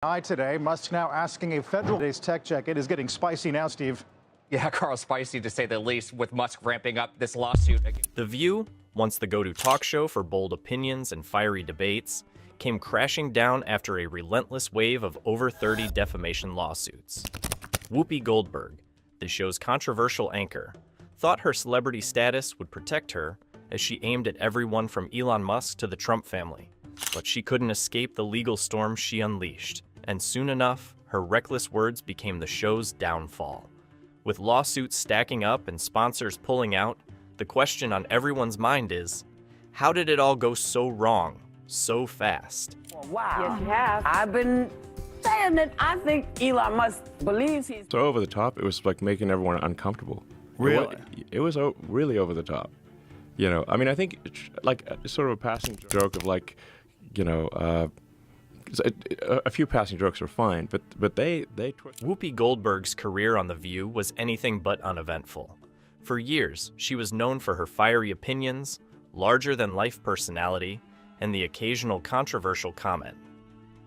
Today, Musk now asking a federal tech check. It is getting spicy now, Steve. Yeah, Carl, spicy to say the least, with Musk ramping up this lawsuit. The View, once the go-to talk show for bold opinions and fiery debates, came crashing down after a relentless wave of over 30 defamation lawsuits. Whoopi Goldberg, the show's controversial anchor, thought her celebrity status would protect her as she aimed at everyone from Elon Musk to the Trump family. But she couldn't escape the legal storm she unleashed, and soon enough, her reckless words became the show's downfall. With lawsuits stacking up and sponsors pulling out, the question on everyone's mind is, how did it all go so wrong, so fast? Wow. Yes, you have. I've been saying that I think Elon Musk believes he's so over the top. It was like making everyone uncomfortable. Really? It was really over the top. You know, I mean, I think it's like sort of a passing joke of like, you know, a few passing jokes are fine, but they Whoopi Goldberg's career on The View was anything but uneventful. For years, she was known for her fiery opinions, larger-than-life personality, and the occasional controversial comment.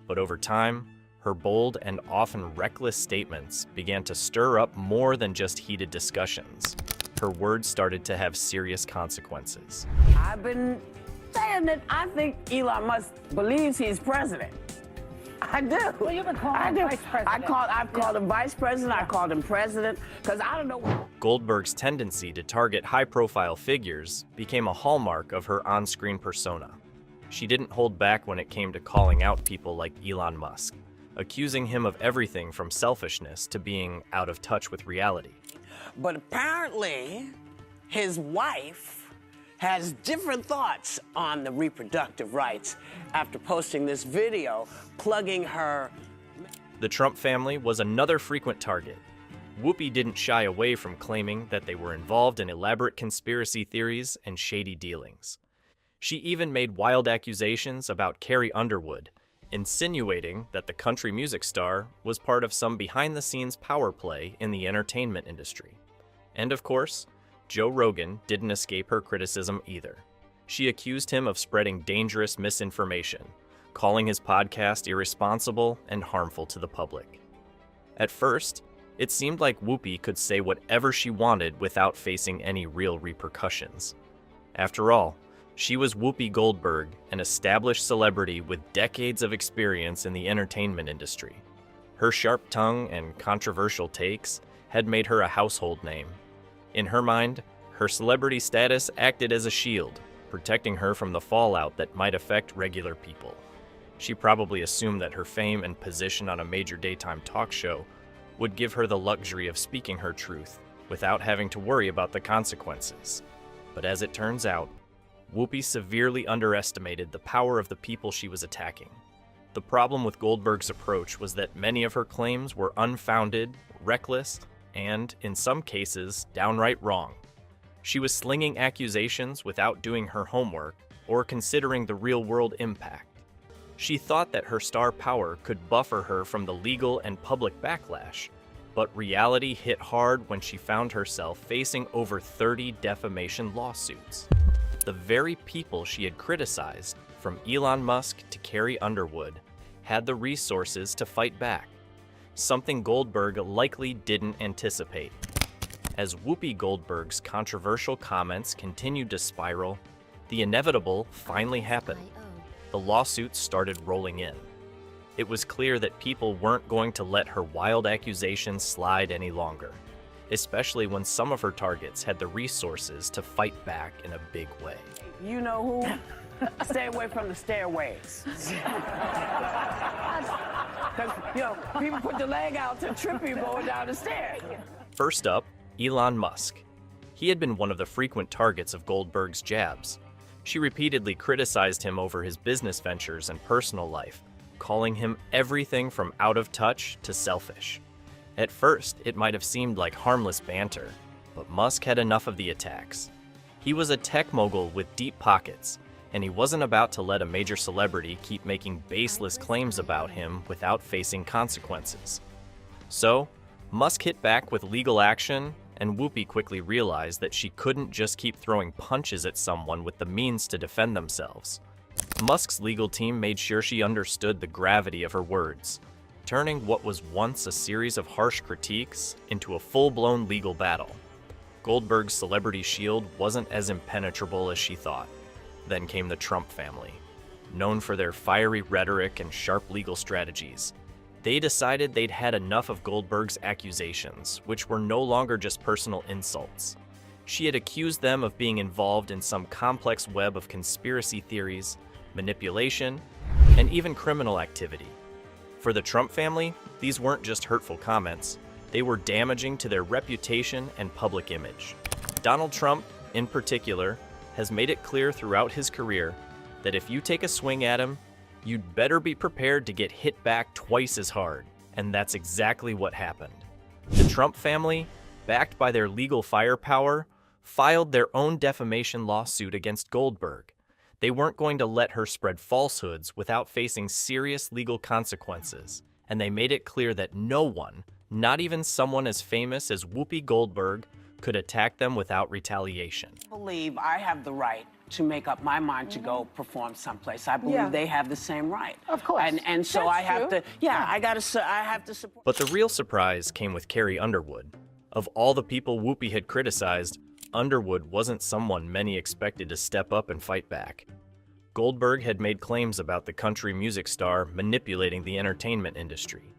But over time, her bold and often reckless statements began to stir up more than just heated discussions. Her words started to have serious consequences. I've been saying that I think Elon Musk believes he's president. I do. Well, you've been calling him vice president. I've called him vice president. I called him president because I don't know. Goldberg's tendency to target high-profile figures became a hallmark of her on-screen persona. She didn't hold back when it came to calling out people like Elon Musk, accusing him of everything from selfishness to being out of touch with reality. But apparently, his wife has different thoughts on the reproductive rights after posting this video plugging her. The Trump family was another frequent target. Whoopi didn't shy away from claiming that they were involved in elaborate conspiracy theories and shady dealings. She even made wild accusations about Carrie Underwood, insinuating that the country music star was part of some behind-the-scenes power play in the entertainment industry. And of course, Joe Rogan didn't escape her criticism either. She accused him of spreading dangerous misinformation, calling his podcast irresponsible and harmful to the public. At first, it seemed like Whoopi could say whatever she wanted without facing any real repercussions. After all, she was Whoopi Goldberg, an established celebrity with decades of experience in the entertainment industry. Her sharp tongue and controversial takes had made her a household name. In her mind, her celebrity status acted as a shield, protecting her from the fallout that might affect regular people. She probably assumed that her fame and position on a major daytime talk show would give her the luxury of speaking her truth without having to worry about the consequences. But as it turns out, Whoopi severely underestimated the power of the people she was attacking. The problem with Goldberg's approach was that many of her claims were unfounded, reckless, and, in some cases, downright wrong. She was slinging accusations without doing her homework or considering the real-world impact. She thought that her star power could buffer her from the legal and public backlash, but reality hit hard when she found herself facing over 30 defamation lawsuits. The very people she had criticized, from Elon Musk to Carrie Underwood, had the resources to fight back, something Goldberg likely didn't anticipate. As Whoopi Goldberg's controversial comments continued to spiral, the inevitable finally happened. The lawsuits started rolling in. It was clear that people weren't going to let her wild accusations slide any longer, especially when some of her targets had the resources to fight back in a big way. You know who? Stay away from the stairways. Because, you know, people put the leg out to trip you going down the stairs. First up, Elon Musk. He had been one of the frequent targets of Goldberg's jabs. She repeatedly criticized him over his business ventures and personal life, calling him everything from out of touch to selfish. At first, it might have seemed like harmless banter, but Musk had enough of the attacks. He was a tech mogul with deep pockets, and he wasn't about to let a major celebrity keep making baseless claims about him without facing consequences. So, Musk hit back with legal action, and Whoopi quickly realized that she couldn't just keep throwing punches at someone with the means to defend themselves. Musk's legal team made sure she understood the gravity of her words. turning what was once a series of harsh critiques into a full-blown legal battle. Goldberg's celebrity shield wasn't as impenetrable as she thought. Then came the Trump family. Known for their fiery rhetoric and sharp legal strategies, they decided they'd had enough of Goldberg's accusations, which were no longer just personal insults. She had accused them of being involved in some complex web of conspiracy theories, manipulation, and even criminal activity. For the Trump family, these weren't just hurtful comments. They were damaging to their reputation and public image. Donald Trump, in particular, has made it clear throughout his career that if you take a swing at him, you'd better be prepared to get hit back twice as hard, and that's exactly what happened. The Trump family, backed by their legal firepower, filed their own defamation lawsuit against Goldberg. They weren't going to let her spread falsehoods without facing serious legal consequences, and they made it clear that no one, not even someone as famous as Whoopi Goldberg, could attack them without retaliation. I believe I have the right to make up my mind to go perform someplace. I believe they have the same right. Of course. And so That's I have true. to, I have to support. But the real surprise came with Carrie Underwood. Of all the people Whoopi had criticized, Underwood wasn't someone many expected to step up and fight back. Goldberg had made claims about the country music star manipulating the entertainment industry,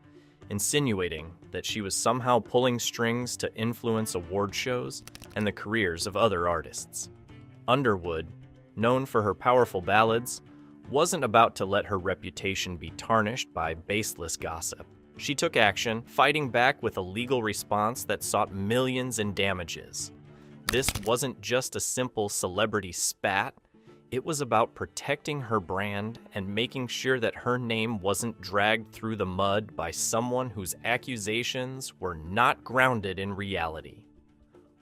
insinuating that she was somehow pulling strings to influence award shows and the careers of other artists. Underwood, known for her powerful ballads, wasn't about to let her reputation be tarnished by baseless gossip. She took action, fighting back with a legal response that sought millions in damages. This wasn't just a simple celebrity spat. It was about protecting her brand and making sure that her name wasn't dragged through the mud by someone whose accusations were not grounded in reality.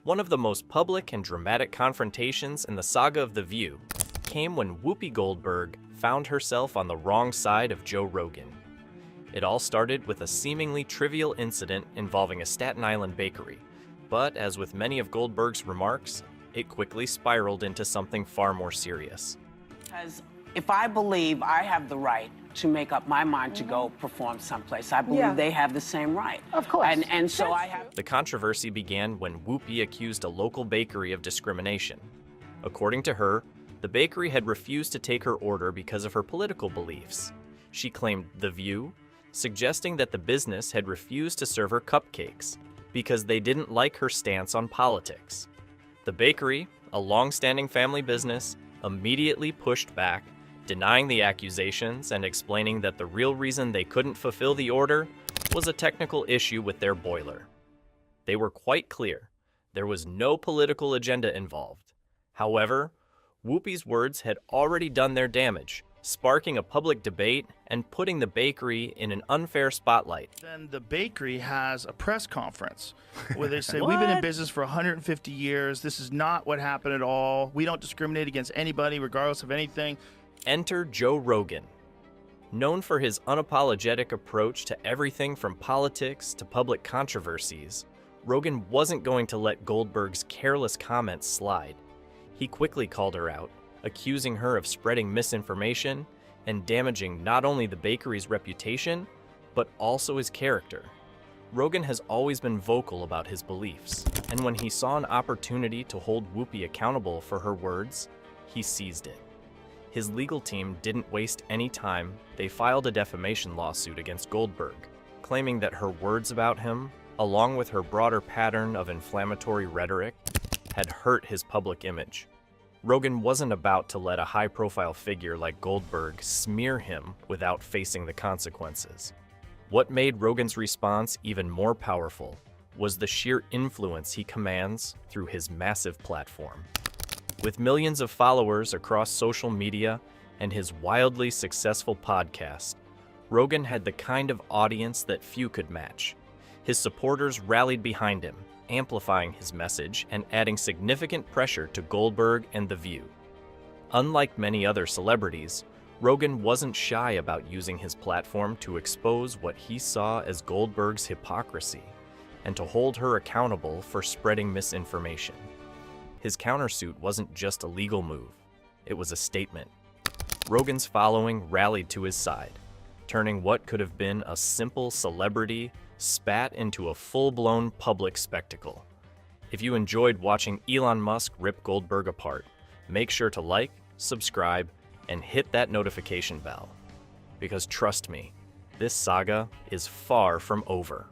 One of the most public and dramatic confrontations in the saga of The View came when Whoopi Goldberg found herself on the wrong side of Joe Rogan. It all started with a seemingly trivial incident involving a Staten Island bakery, but as with many of Goldberg's remarks, it quickly spiraled into something far more serious. Because if I believe I have the right to make up my mind to go perform someplace, I believe they have the same right. Of course. And so That's I have. The controversy began when Whoopi accused a local bakery of discrimination. According to her, the bakery had refused to take her order because of her political beliefs. She claimed The View, suggesting that the business had refused to serve her cupcakes because they didn't like her stance on politics. The bakery, a long-standing family business, immediately pushed back, denying the accusations and explaining that the real reason they couldn't fulfill the order was a technical issue with their boiler. They were quite clear. There was no political agenda involved. However, Whoopi's words had already done their damage, sparking a public debate and putting the bakery in an unfair spotlight. Then the bakery has a press conference where they say, we've been in business for 150 years. This is not what happened at all. We don't discriminate against anybody regardless of anything. Enter Joe Rogan. Known for his unapologetic approach to everything from politics to public controversies, Rogan wasn't going to let Goldberg's careless comments slide. He quickly called her out, accusing her of spreading misinformation and damaging not only the bakery's reputation, but also his character. Rogan has always been vocal about his beliefs, and when he saw an opportunity to hold Whoopi accountable for her words, he seized it. His legal team didn't waste any time. They filed a defamation lawsuit against Goldberg, claiming that her words about him, along with her broader pattern of inflammatory rhetoric, had hurt his public image. Rogan wasn't about to let a high-profile figure like Goldberg smear him without facing the consequences. What made Rogan's response even more powerful was the sheer influence he commands through his massive platform. With millions of followers across social media and his wildly successful podcast, Rogan had the kind of audience that few could match. His supporters rallied behind him, amplifying his message and adding significant pressure to Goldberg and The View. Unlike many other celebrities, Rogan wasn't shy about using his platform to expose what he saw as Goldberg's hypocrisy and to hold her accountable for spreading misinformation. His countersuit wasn't just a legal move, it was a statement. Rogan's following rallied to his side, turning what could have been a simple celebrity spat into a full-blown public spectacle. If you enjoyed watching Elon Musk rip Goldberg apart, make sure to like, subscribe, and hit that notification bell. Because trust me, this saga is far from over.